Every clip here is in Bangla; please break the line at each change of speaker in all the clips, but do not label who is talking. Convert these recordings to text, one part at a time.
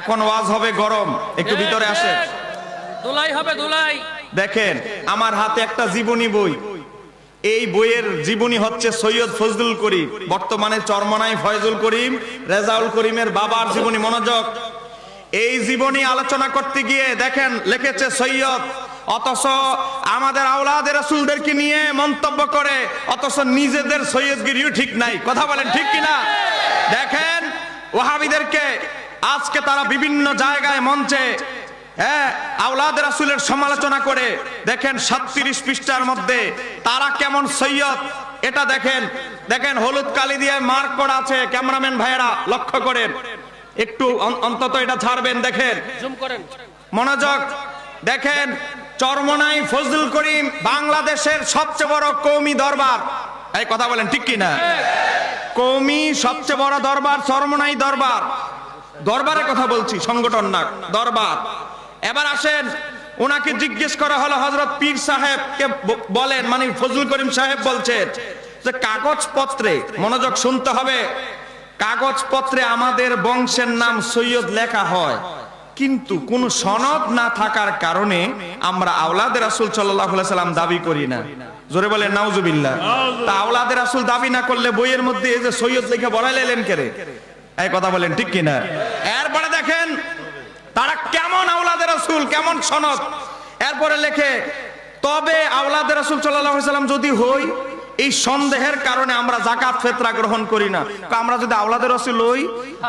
এখন ওয়াজ হবে গরম, একটু ভিতরে আসেন।
ধুলাই হবে ধুলাই।
দেখেন আমার হাতে একটা জীবনী বই, এই বইয়ের জীবনী হচ্ছে সৈয়দ ফজলুল করিম, বর্তমানে চরমনাই ফয়জুল করিম রেজাউল করিমের বাবার জীবনী। মনোযোগ, এই জীবনী আলোচনা করতে গিয়ে দেখেন লিখেছে সৈয়দ, অথচ আমাদের আওলাদে রাসূলদেরকে নিয়ে মন্তব্য করে, অথচ নিজেদের সৈয়দগিরিও ঠিক নাই। কথা বলেন ঠিক কিনা? দেখেন ওয়াহাবিদেরকে আজকে তারা বিভিন্ন জায়গায় মঞ্চে আওলাদ রাসূলের সমালোচনা করে। দেখেন 37 পৃষ্ঠার মধ্যে তারা কেমন সৈয়দ এটা দেখেন। দেখেন হলুদ কালি দিয়ে মার্ক করা আছে, ক্যামেরাম্যান ভাইয়েরা লক্ষ্য করেন, একটু অন্তত এটা ছাড়বেন। দেখেন
জুম করেন,
মনোযোগ দেখেন। চরমনাই ফজলুল করিম বাংলাদেশের সবচেয়ে বড় কওমি দরবার। এই কথা বলেন ঠিক কিনা? কওমি সবচেয়ে বড় দরবার চরমনাই দরবার। দরবারের কথা বলছি, সংগঠন না, দরবার। এবার আসেন, ওনাকে জিজ্ঞেস করা হলো হযরত পীর সাহেবকে বলেন, মানে ফজলুল করিম সাহেব বলছেন যে কাগজপত্রে, মনোযোগ শুনতে হবে, কাগজপত্রে আমাদের বংশের নাম সৈয়দ লেখা হয়, কিন্তু কোন সনদ না থাকার কারণে আমরা আওলাদে রাসূল সাল্লাল্লাহু আলাইহি সাল্লাম দাবি করি না। জোরে বলেন নাউজুবিল্লাহ। তা আওলাদে রাসূল দাবি না করলে বইয়ের মধ্যে এই যে সৈয়দ লিখে বড়াইলেন কেরে? এই কথা বলেন ঠিক কিনা? এরপরে দেখেন তারা কেমন আওলাদে রাসূল, কেমন সনদ। এরপরে লেখে, তবে আওলাদে রাসূল সাল্লাল্লাহু আলাইহি সাল্লাম যদি হই, এই সন্দেহের কারণে আমরা যাকাত ফিতরা গ্রহণ করি না। আমরা যদি আওলাদে রাসূল হই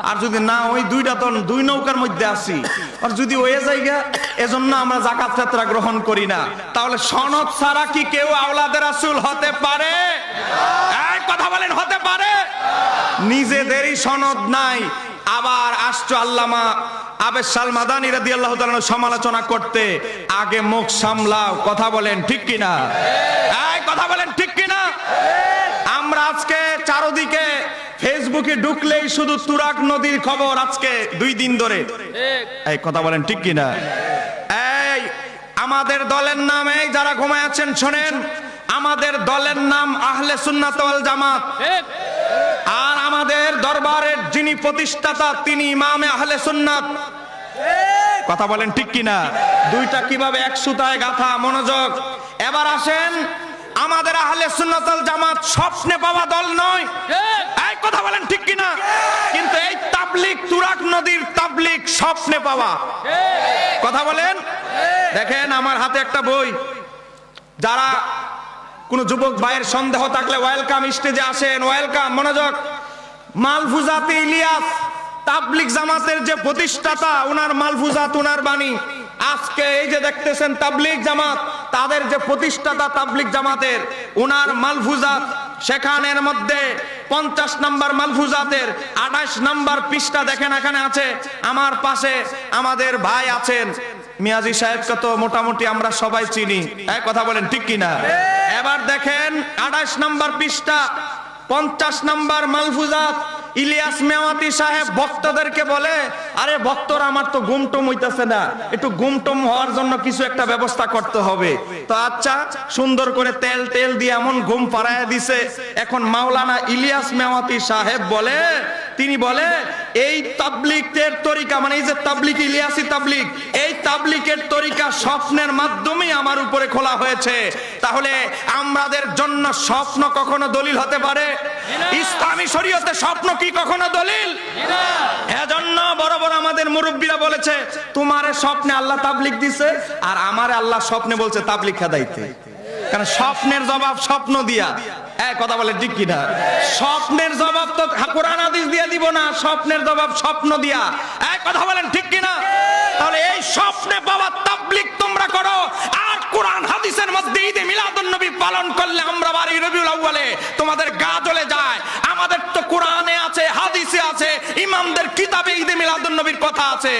আর যদি না হই, দুইটা তো দুই নৌকার মধ্যে আছি, আর যদি হয়ে যায়গা এজন্য আমরা যাকাত ফিতরা গ্রহণ করি না। তাহলে সনদ ছাড়া কি কেউ আওলাদে রাসূল হতে পারে? এই কথা বলেন, হতে পারে? নিজেদেরই সনদ নাই, আবার আসছো আল্লামা আবেদ শাহ মাদানী রাদিয়াল্লাহু তাআলা সমালোচনা করতে। আগে মুখ সামলাও। কথা বলেন ঠিক কিনা? এই কথা বলেন ঠিক কিনা? আমরা আজকে চারদিকে ফেসবুকে ঢুকলেই শুধু তুরাগ নদীর খবর, আজকে 2 দিন ধরে। এই কথা বলেন ঠিক কিনা? এই আমাদের দলের নাম, এই যারা ঘুমায় আছেন শোনেন, আমাদের দলের নাম আহলে সুন্নাত ওয়াল জামাত। আর আমাদের দরবারের যিনি প্রতিষ্ঠাতা তিনি ইমামে আহলে সুন্নাত। কথা বলেন ঠিক কিনা? দুইটা কিভাবে এক সুতায় গাঁথা। মনোযোগ, এবার আসেন, আমাদের আহলে সুন্নাত ওয়াল জামাত স্বপ্নে পাওয়া দল নয়। এই কথা বলেন ঠিক কিনা? কিন্তু এই তাবলীগ, তুরাগ নদীর তাবলীগ স্বপ্নে পাওয়া। কথা বলেন। দেখেন আমার হাতে একটা বই, যারা কোন যুবক ভাইয়ের সন্দেহ থাকলে ওয়েলকাম, স্টেজে আসেন, ওয়েলকাম। মনোযোগ, মালফুজাতে ইলিয়াস, তাবলীগ জামাতের যে প্রতিষ্ঠাতা, উনার মালফুজাত, উনার বাণী। আজকে এই যে দেখতেছেন তাবলীগ জামাত, তাদের যে প্রতিষ্ঠাতা তাবলীগ জামাতের, উনার মালফুজাত, সেখানের মধ্যে 50 নম্বর মালফুজাতের 28 নম্বর পৃষ্ঠা দেখেন, এখানে আছে। আমার পাশে আমাদের ভাই আছেন মিয়াজি সাহেবকে তো মোটামুটি আমরা সবাই চিনি। এক কথা বলেন ঠিক কিনা? এবার দেখেন 28 নম্বর পৃষ্ঠা 50 নম্বর মালফুজাত। ইলিয়াস মেওয়াতি সাহেব ভক্তদেরকে বলে, আরে ভক্তরা আমার তো গুমটুম হইতেছে না, একটু গুমটুম হওয়ার জন্য কিছু একটা ব্যবস্থা করতে হবে। তো আচ্ছা, সুন্দর করে তেল তেল দিয়ে এমন ঘুম পাড়ায় দিছে। এখন মাওলানা ইলিয়াস মেওয়াতি সাহেব বলে, তিনি বলে এই তাবলীগের তরিকা, মানে এই যে তাবলীগ, ইলিয়াসি তাবলীগ, এই তাবলীগের তরিকা স্বপ্নের মাধ্যমে আমার উপরে খোলা হয়েছে। তাহলে আমাদের জন্য স্বপ্ন কখনো দলিল হতে পারে? ইসলামী শরীয়তে স্বপ্ন কি কখনো দলিল? এজন্য বড় বড় আমাদের মুরব্বীরা বলেছে, তোমারে স্বপ্নে আল্লাহ তাবলীগ দিছে, আর আমারে আল্লাহ স্বপ্নে বলছে তাবলীগ খেদাইতে। কারণ স্বপ্নের জবাব স্বপ্ন দিয়া। এক কথা বলে ঠিক কিনা? স্বপ্নের জবাব তো কোরআন হাদিস দিয়ে দিব না, স্বপ্নের জবাব স্বপ্ন দিয়া। এক কথা বলেন ঠিক কিনা? তাহলে এই স্বপ্নে পাওয়া তাবলীগ তোমরা করো, আর কোরআন হাদিসের মধ্যে ঈদে মিলাদুন নবী পালন করলে আমরা বাড়ি রবিউল আউয়ালে তোমাদের গা জ্বলে যায়। আমাদের তো কোরআনে আছে, হাদিসে আছে, ইমামদের কিতাবে ঈদে মিলাদুন নবীর কথা আছে।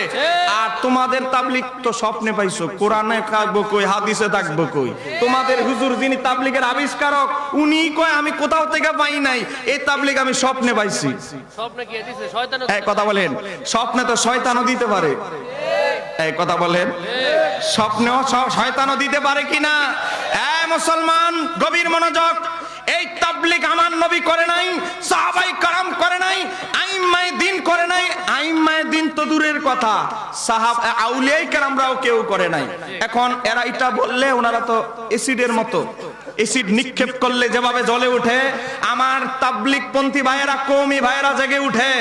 আর তোমাদের তাবলীগ তো স্বপ্নে পাইছো, কোরআনে থাকবো কই, হাদিসে থাকবো কই? তোমাদের হুজুর যিনি তাবলীগের আবিষ্কারক, উনি কয় আমি কোথাও থেকে পাই নাই, এই তাবলীগ আমি স্বপ্নে পাইছি।
স্বপ্নে কি দিছে? শয়তানও।
এই কথা বলেন, স্বপ্নে তো শয়তানও দিতে পারে। এই কথা বলেন, স্বপ্নেও শয়তানও দিতে পারে কিনা? মুসলমান গভীর মনোযোগ, এই তাবলীগ তাবলীগ আমার নবী করে নাই, সাহাবায়ে کرام করে নাই, আইম্মায়ে দ্বীন করে নাই। আইম্মায়ে দ্বীন তো দূরের কথা, আউলিয়ায়ে কেরামরাও কেউ করে নাই। এখন এরা এটা বললে ওনারা তো এসিডের মতো, এসিড নিক্ষেপ করলে যেভাবে জ্বলে ওঠে, আমার তাবলীগ পন্থী ভাইয়েরা, কওমি ভাইয়েরা জেগে উঠে।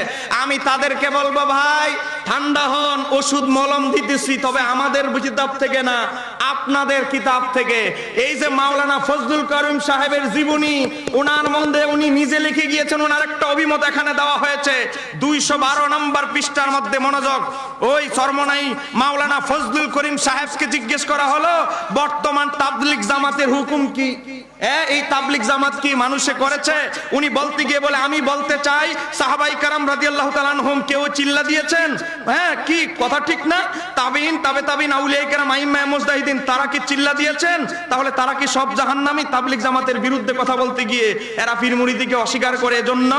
আমি তাদেরকে বলবো, ভাই ঠান্ডা হন, ওষুধ মলম দিতেছি, তবে আমাদের কিতাব থেকে না, আপনাদের কিতাব থেকে। এই যে মাওলানা ফজলুল করিম সাহেবের জীবনী, ওনার মধ্যে উনি নিজে লিখে গিয়েছেন, ওনার একটা অভিমত এখানে দেওয়া হয়েছে 212 নম্বর পৃষ্ঠার মধ্যে। মনোযোগ, ওই চরমনাই মাওলানা ফজলুল করিম সাহেবকে জিজ্ঞেস করা হলো, বর্তমান তাবলীগ জামাতের হুকুম কি? এই তাবলীগ জামাত কি মানুষে করেছে? উনি বলতে গিয়ে বলে, আমি বলতে চাই সাহাবায়ে کرام রাদিয়াল্লাহু তাআলা আনহুম কেউ চিল্লা দিয়েছেন? হ্যাঁ, কি কথা ঠিক না? তাবিঈন, তাবে তাবিঈন, আউলিয়ায়ে কেরাম, আইম্মায়ে মুজতাহিদিন, তারা কি চিল্লা দিয়েছেন? তাহলে তারা কি সব জাহান্নামী? তাবলীগ জামাতের বিরুদ্ধে কথা বলতে গিয়ে এরা পীর মুরিদিকে অস্বীকার করে। এজন্য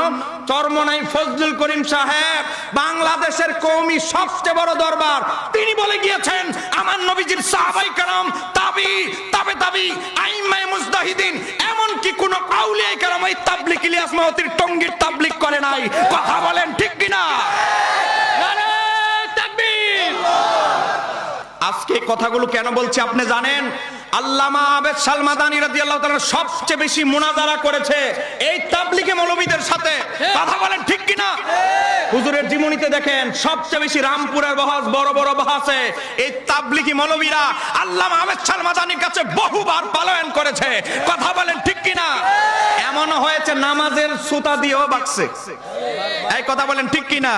চরমনাই ফজলুল করিম সাহেব বাংলাদেশের কওমি সবচেয়ে বড় দরবার, তিনি বলে গিয়েছেন, আমার নবীজির সাহাবায়ে کرام, তাবিঈ, তাবে তাবিঈ, আইম্মায়ে মুজতাহিদিন, এমনকি কোন আউলিয়ায়ে কেরাম এই তাবলীগ ইলিয়াস মাহমুদের টঙ্গীর তাবলীগ করে নাই। কথা বলেন ঠিক কিনা?
নারে তাকবীর।
আজকে কথাগুলো কেন বলছি আপনি জানেন? আল্লামা আবেদ সালমাদানি রাদিয়াল্লাহু তাআলা সবচেয়ে বেশি মুনাজারা করেছে এই তাবলীগে মৌলবীদের সাথে। কথা বলেন ঠিক কিনা? হুজুরের জীবনীতে দেখেন, সবচেয়ে বেশি রামপুরের বহাস, বড় বড় বহাসে এই তাবলীগী মৌলবীরা আল্লামা আবেদ সালমাদানির কাছে বহুবার পালায়ন করেছে। কথা বলেন ঠিক কিনা? এমন হয়েছে নামাজের সুতা দিয়েও বাকছে। এই কথা বলেন ঠিক কিনা?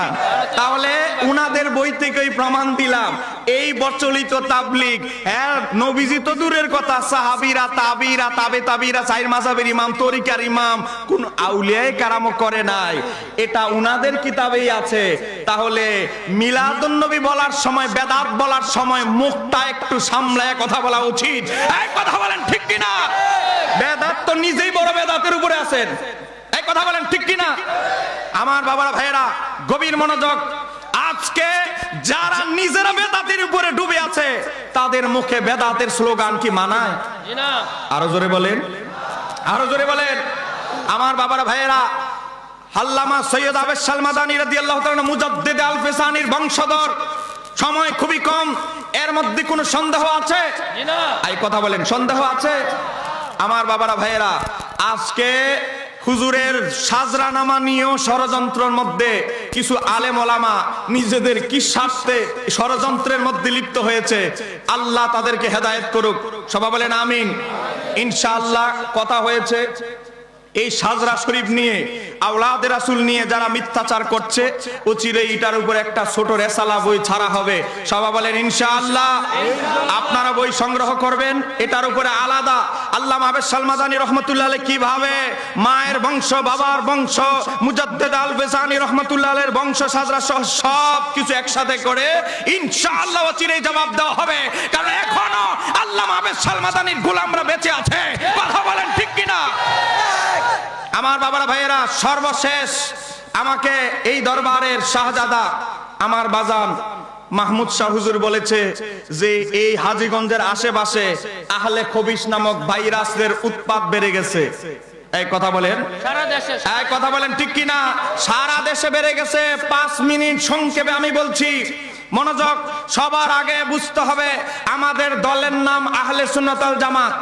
তাহলে উনাদের বই থেকেই প্রমাণ দিলাম, এই প্রচলিত তাবলীগ, হ্যাঁ নবীজি তো দূরের কথা, সাহাবীরা, তাবিঈরা, তাবে তাবিঈরা, চার মাযহাবের ইমাম, তরিকার ইমাম, কোন আউলিয়ায়ে কেরামও করে নাই। এটা উনাদের কিতাবেই আছে। তাহলে মিলাদুন নবী বলার সময়, বেদাত বলার সময় মুখটা একটু সামলায় কথা বলা উচিত। এই কথা বলেন ঠিক কিনা? বেদাত তো নিজেই বড় বেদাতের উপরে আছেন। এই কথা বলেন ঠিক কিনা? আমার বাবারা, ভাইয়েরা, গভীর মনোযোগ। আজকে যারা নিজেরা বেদাতের উপরে ডুবে আছে, তাদের মুখে বেদাতের স্লোগান কি মানায়?
জি না।
আরো জোরে বলেন, আরো জোরে বলেন। আমার বাবারা, ভাইয়েরা, আল্লামা সৈয়দ আবেদ সালমাদানি রাদিয়াল্লাহু তাআলা মুজাদ্দিদ আল ফিসানির বংশধর। সময় খুবই কম, এর মধ্যে কোনো সন্দেহ আছে?
জি না।
এই কথা বলেন, সন্দেহ আছে? আমার বাবারা, ভাইয়েরা, আজকে হুজুরের সাজরানামা নিয়েও ষড়যন্ত্রের মধ্যে কিছু আলেম ওলামা নিজেদের কি স্বার্থে ষড়যন্ত্রের মধ্যে লিপ্ত হয়েছে। আল্লাহ তাদেরকে হেদায়েত করুক। সবাই বলেন আমিন। ইনশাআল্লাহ কথা হয়েছে এই সাজরা শরীফ নিয়ে, আওলাদে রাসূল নিয়ে যারা মিথ্যাচার করছে, অচিরেই এটার উপর একটা ছোট রেসালা বই ছাড়া হবে। সবাই বলেন ইনশাআল্লাহ। আপনারা বই সংগ্রহ করবেন, এটার উপরে আলাদা আল্লামা আবেদ সালমাদানি রহমাতুল্লাহ আলাইহি কিভাবে মায়ের বংশ, বাবার বংশ, মুজাদ্দিদ আল ফিসানি রহমাতুল্লাহ আলাইহির বংশ, সাজরা সহ সব কিছু একসাথে করে ইনশাআল্লাহ অচিরেই জবাব দেওয়া হবে। কারণ এখনো আল্লামা আবেদ সালমাদানির গোলামরা বেঁচে আছে। কথা বলেন ঠিক কিনা? আমার বাবারা, ভাইয়েরা, সর্বশেষ আমাকে এই দরবারের শাহজাদা আমার বাজান মাহমুদ শাহ হুজুর বলেছে যে এই হাজীগঞ্জের আশেপাশে আহলে খবিস নামক ভাইরাসের উৎপাত বেড়ে গেছে। এই কথা বলেন,
সারা দেশে।
এই কথা বলেন ঠিক কিনা? সারা দেশে বেড়ে গেছে। 5 মিনিট সংক্ষেপে আমি বলছি, মনোযোগ। সবার আগে বুঝতে হবে আমাদের দলের নাম আহলে সুন্নাত ওয়াল জামাত।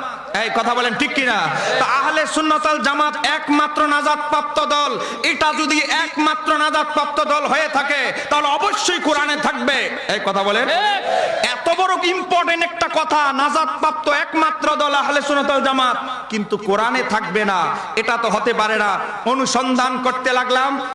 এই কথা বলেন ঠিক কিনা? তো আহলে সুন্নাত ওয়াল জামাত একমাত্র নাজাতপ্রাপ্ত দল। এটা যদি একমাত্র নাজাতপ্রাপ্ত দল হয়ে থাকে তাহলে অবশ্যই কোরআনে থাকবে। এই কথা বলেন। এত বড় ইম্পর্টেন্ট একটা কথা, নাজাতপ্রাপ্ত একমাত্র দল আহলে সুন্নাত ওয়াল জামাত, কিন্তু কোরআনে থাকবে না, এটা তো হতে পারে না। অনুসন্ধান করতে লাগলাম।